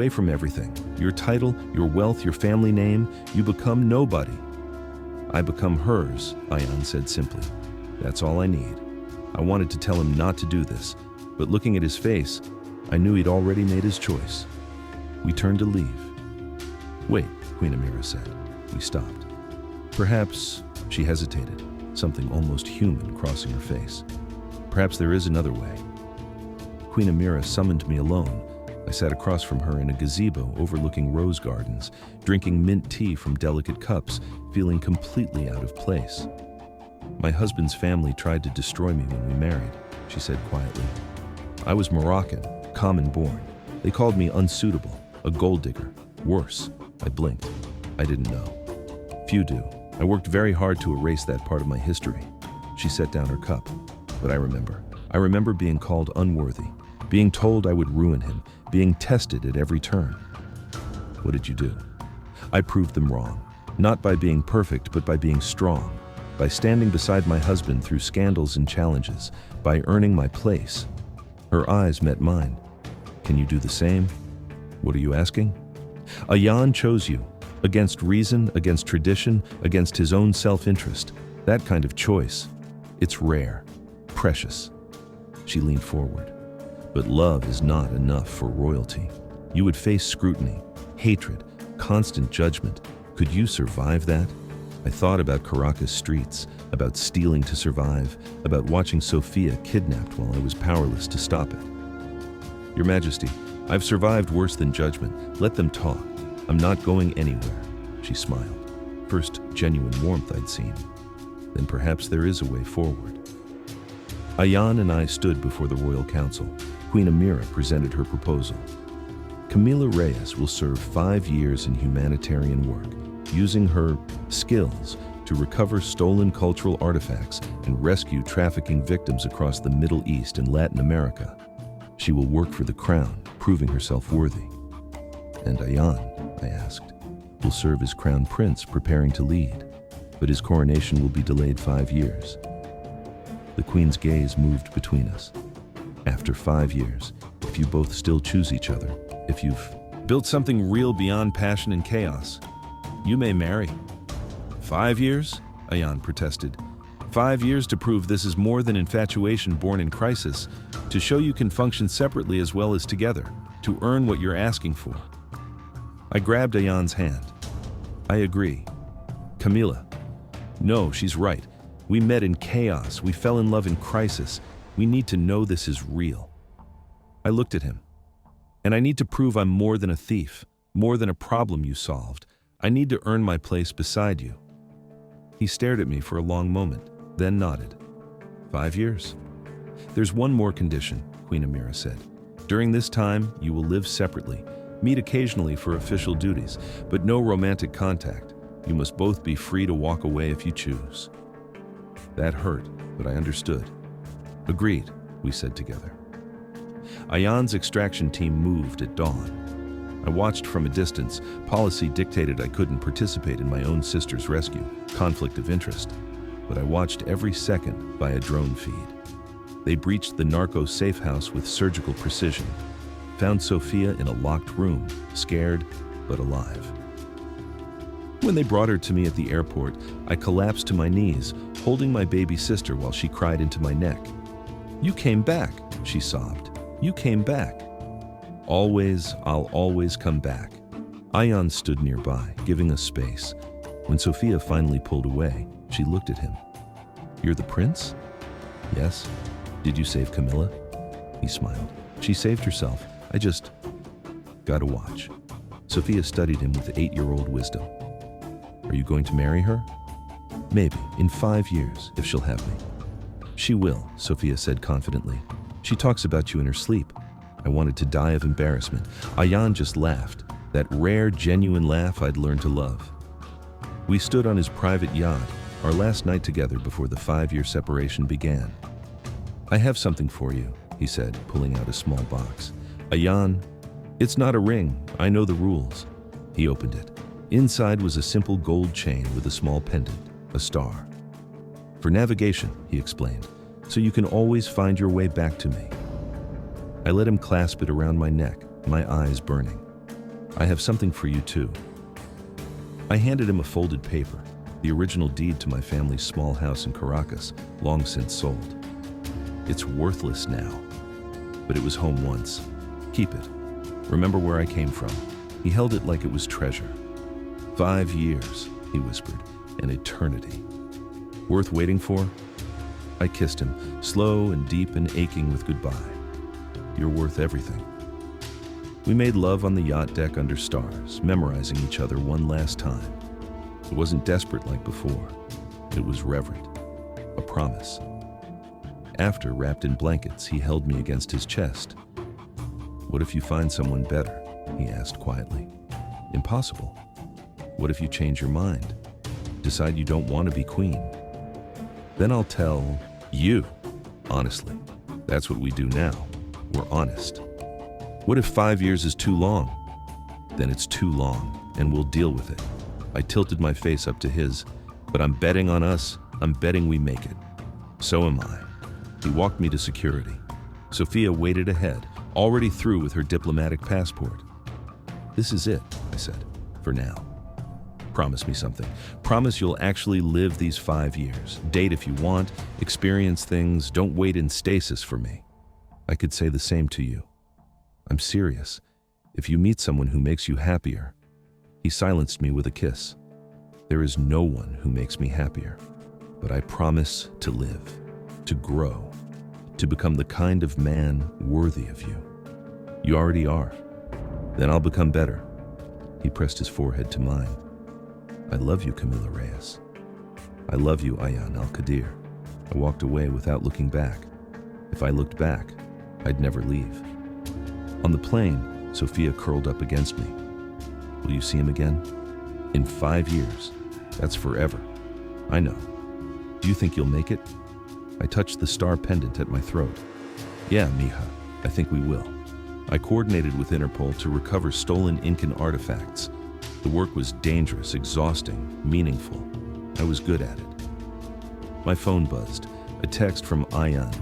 from everything. Your title, your wealth, your family name. You become nobody." "I become hers," Ayaan said simply. "That's all I need." I wanted to tell him not to do this, but looking at his face, I knew he'd already made his choice. We turned to leave. "Wait," Queen Amira said. We stopped. "Perhaps," she hesitated, something almost human crossing her face. "Perhaps there is another way." Queen Amira summoned me alone. I sat across from her in a gazebo overlooking rose gardens, drinking mint tea from delicate cups, feeling completely out of place. "My husband's family tried to destroy me when we married," she said quietly. "I was Moroccan, common born. They called me unsuitable, a gold digger. Worse." I blinked. I didn't know. "Few do. I worked very hard to erase that part of my history." She set down her cup. "But I remember. I remember being called unworthy, being told I would ruin him, being tested at every turn." "What did you do?" "I proved them wrong. Not by being perfect, but by being strong. By standing beside my husband through scandals and challenges. By earning my place." Her eyes met mine. "Can you do the same?" "What are you asking?" "Ayaan chose you. Against reason, against tradition, against his own self-interest. That kind of choice. It's rare. Precious." She leaned forward. "But love is not enough for royalty. You would face scrutiny, hatred, constant judgment. Could you survive that?" I thought about Caracas streets, about stealing to survive, about watching Sophia kidnapped while I was powerless to stop it. "Your Majesty, I've survived worse than judgment. Let them talk. I'm not going anywhere." She smiled. First genuine warmth I'd seen. Then perhaps there is a way forward. Ayaan and I stood before the Royal Council. Queen Amira presented her proposal. Camila Reyes will serve 5 years in humanitarian work, using her skills to recover stolen cultural artifacts and rescue trafficking victims across the Middle East and Latin America. She will work for the crown, proving herself worthy. "And Ayaan," I asked, "will serve as crown prince, preparing to lead, but his coronation will be delayed 5 years." The Queen's gaze moved between us. "After 5 years, if you both still choose each other, if you've built something real beyond passion and chaos, you may marry." 5 years? Ayaan protested. 5 years to prove this is more than infatuation born in crisis, to show you can function separately as well as together, to earn what you're asking for." I grabbed Ayaan's hand. I agree. Camila. No, she's right. We met in chaos. We fell in love in crisis. We need to know this is real. I looked at him. And I need to prove I'm more than a thief, more than a problem you solved. I need to earn my place beside you. He stared at me for a long moment, then nodded. 5 years. There's one more condition, Queen Amira said. During this time, you will live separately, meet occasionally for official duties, but no romantic contact. You must both be free to walk away if you choose. That hurt, but I understood. Agreed, we said together. Ayaan's extraction team moved at dawn. I watched from a distance. Policy dictated I couldn't participate in my own sister's rescue, conflict of interest. But I watched every second via drone feed. They breached the narco safe house with surgical precision, found Sophia in a locked room, scared but alive. When they brought her to me at the airport, I collapsed to my knees, holding my baby sister while she cried into my neck. You came back, she sobbed. You came back. Always, I'll always come back. Ayaan stood nearby, giving us space. When Sophia finally pulled away, she looked at him. You're the prince? Yes. Did you save Camila? He smiled. She saved herself. I just gotta watch. Sophia studied him with 8-year-old wisdom. Are you going to marry her? Maybe, in 5 years, if she'll have me. She will, Sophia said confidently. She talks about you in her sleep. I wanted to die of embarrassment. Ayaan just laughed, that rare, genuine laugh I'd learned to love. We stood on his private yacht, our last night together before the 5-year separation began. I have something for you, he said, pulling out a small box. Ayaan, it's not a ring. I know the rules. He opened it. Inside was a simple gold chain with a small pendant, a star. For navigation, he explained, so you can always find your way back to me. I let him clasp it around my neck, my eyes burning. I have something for you too. I handed him a folded paper, the original deed to my family's small house in Caracas, long since sold. It's worthless now, but it was home once. Keep it. Remember where I came from. He held it like it was treasure. 5 years, he whispered, an eternity. Worth waiting for? I kissed him, slow and deep and aching with goodbye. You're worth everything. We made love on the yacht deck under stars, memorizing each other one last time. It wasn't desperate like before. It was reverent, a promise. After, wrapped in blankets, he held me against his chest. What if you find someone better? He asked quietly. Impossible. What if you change your mind? Decide you don't want to be queen? Then I'll tell you, honestly. That's what we do now. We're honest. What if 5 years is too long? Then it's too long, and we'll deal with it. I tilted my face up to his, but I'm betting on us. I'm betting we make it. So am I. He walked me to security. Sophia waited ahead, already through with her diplomatic passport. This is it, I said, for now. Promise me something. Promise you'll actually live these 5 years. Date if you want, experience things, don't wait in stasis for me. I could say the same to you. I'm serious. If you meet someone who makes you happier. He silenced me with a kiss. There is no one who makes me happier. But I promise to live, to grow, to become the kind of man worthy of you. You already are. Then I'll become better. He pressed his forehead to mine. I love you, Camila Reyes. I love you, Ayaan Al-Qadir. I walked away without looking back. If I looked back, I'd never leave. On the plane, Sophia curled up against me. Will you see him again? In 5 years. That's forever. I know. Do you think you'll make it? I touched the star pendant at my throat. Yeah, mija, I think we will. I coordinated with Interpol to recover stolen Incan artifacts. The work was dangerous, exhausting, meaningful. I was good at it. My phone buzzed. A text from Ayaan.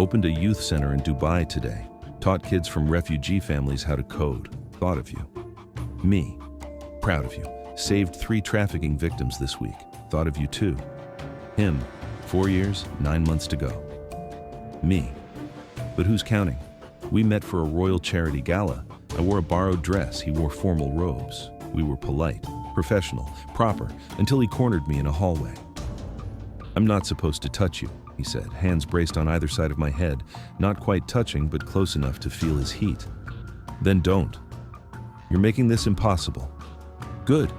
Opened a youth center in Dubai today. Taught kids from refugee families how to code. Thought of you. Me. Proud of you. Saved 3 trafficking victims this week. Thought of you too. Him. 4 years, 9 months to go. Me. But who's counting? We met for a royal charity gala. I wore a borrowed dress, he wore formal robes. We were polite, professional, proper, until he cornered me in a hallway. "I'm not supposed to touch you," he said, hands braced on either side of my head, not quite touching but close enough to feel his heat. "Then don't. You're making this impossible." "Good."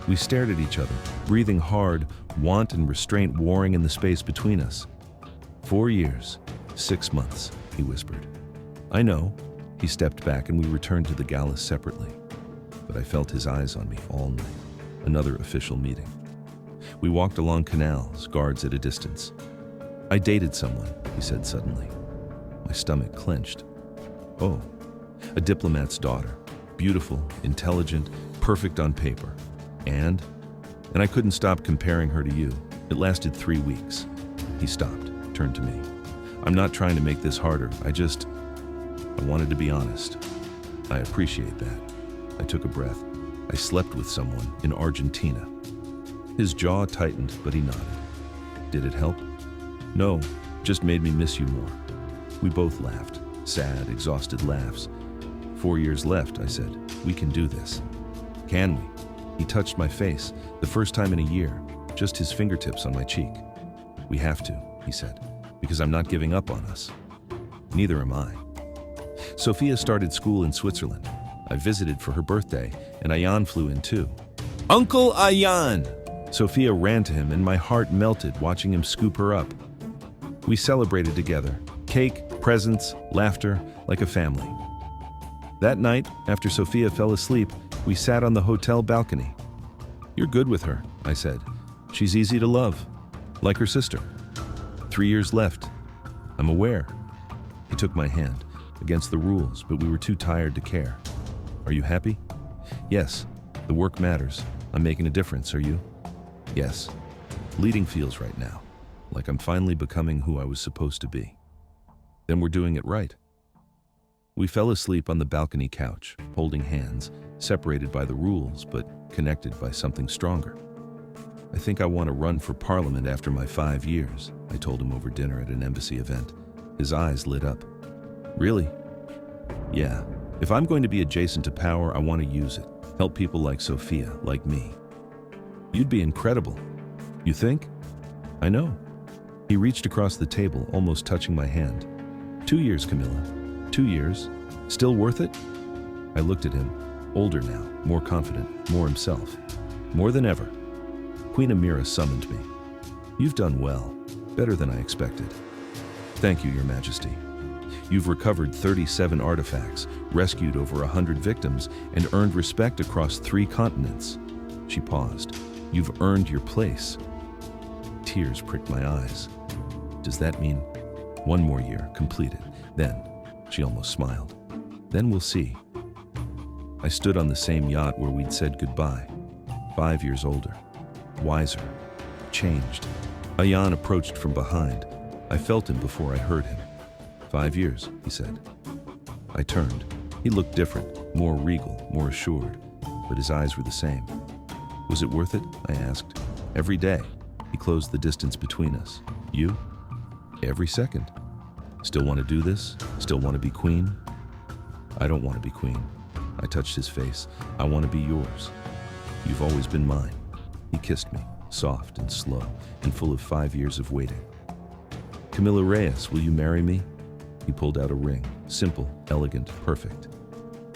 We stared at each other, breathing hard, want and restraint warring in the space between us. 4 years, 6 months, he whispered. "I know." He stepped back and we returned to the gala separately. But I felt his eyes on me all night. Another official meeting. We walked along canals, guards at a distance. "I dated someone," he said suddenly. My stomach clenched. "Oh, a diplomat's daughter. Beautiful, intelligent, perfect on paper. And I couldn't stop comparing her to you. It lasted 3 weeks. He stopped, turned to me. "I'm not trying to make this harder. I wanted to be honest." "I appreciate that." I took a breath. "I slept with someone in Argentina." His jaw tightened, but he nodded. "Did it help?" "No, just made me miss you more." We both laughed, sad, exhausted laughs. 4 years left, I said. "We can do this." "Can we?" He touched my face, the first time in a year, just his fingertips on my cheek. "We have to," he said, "because I'm not giving up on us." Neither am I. Sophia started school in Switzerland. I visited for her birthday, and Ayaan flew in too. "Uncle Ayaan!" Sophia ran to him, and my heart melted watching him scoop her up. We celebrated together. Cake, presents, laughter, like a family. That night, after Sophia fell asleep, we sat on the hotel balcony. "You're good with her," I said. "She's easy to love, like her sister." 3 years left. "I'm aware." He took my hand, against the rules, but we were too tired to care. "Are you happy?" "Yes. The work matters. I'm making a difference, are you?" "Yes. Leading feels right now, like I'm finally becoming who I was supposed to be." "Then we're doing it right." We fell asleep on the balcony couch, holding hands, separated by the rules, but connected by something stronger. "I think I want to run for parliament after my 5 years," I told him over dinner at an embassy event. His eyes lit up. "Really?" "Yeah. If I'm going to be adjacent to power, I want to use it. Help people like Sophia, like me." "You'd be incredible." "You think?" "I know." He reached across the table, almost touching my hand. 2 years, Camilla. 2 years. Still worth it?" I looked at him, older now, more confident, more himself. "More than ever." Queen Amira summoned me. "You've done well, better than I expected." "Thank you, Your Majesty. You've recovered 37 artifacts, rescued over 100 victims, and earned respect across 3 continents." She paused. "You've earned your place." Tears pricked my eyes. "Does that mean 1 more year, completed? Then," she almost smiled, "then we'll see." I stood on the same yacht where we'd said goodbye. 5 years older, wiser, changed. Ayaan approached from behind. I felt him before I heard him. 5 years, he said. I turned. He looked different, more regal, more assured, but his eyes were the same. "Was it worth it?" I asked. "Every day." He closed the distance between us. "You?" "Every second." "Still want to do this? Still want to be queen?" "I don't want to be queen." I touched his face. "I want to be yours. You've always been mine." He kissed me, soft and slow, and full of 5 years of waiting. "Camilla Reyes, will you marry me?" He pulled out a ring, simple, elegant, perfect.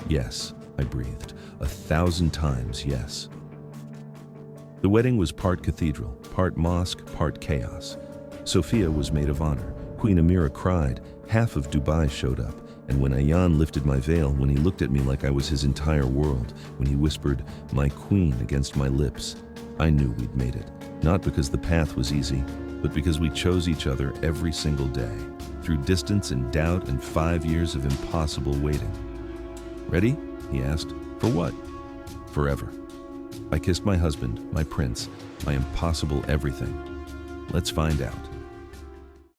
"Yes," I breathed, 1,000 times yes. The wedding was part cathedral, part mosque, part chaos. Sophia was maid of honor. Queen Amira cried. Half of Dubai showed up. And when Ayaan lifted my veil, when he looked at me like I was his entire world, when he whispered, "My queen," against my lips, I knew we'd made it. Not because the path was easy, but because we chose each other every single day, through distance and doubt and 5 years of impossible waiting. "Ready?" he asked. "For what?" "Forever." I kissed my husband, my prince, my impossible everything. "Let's find out."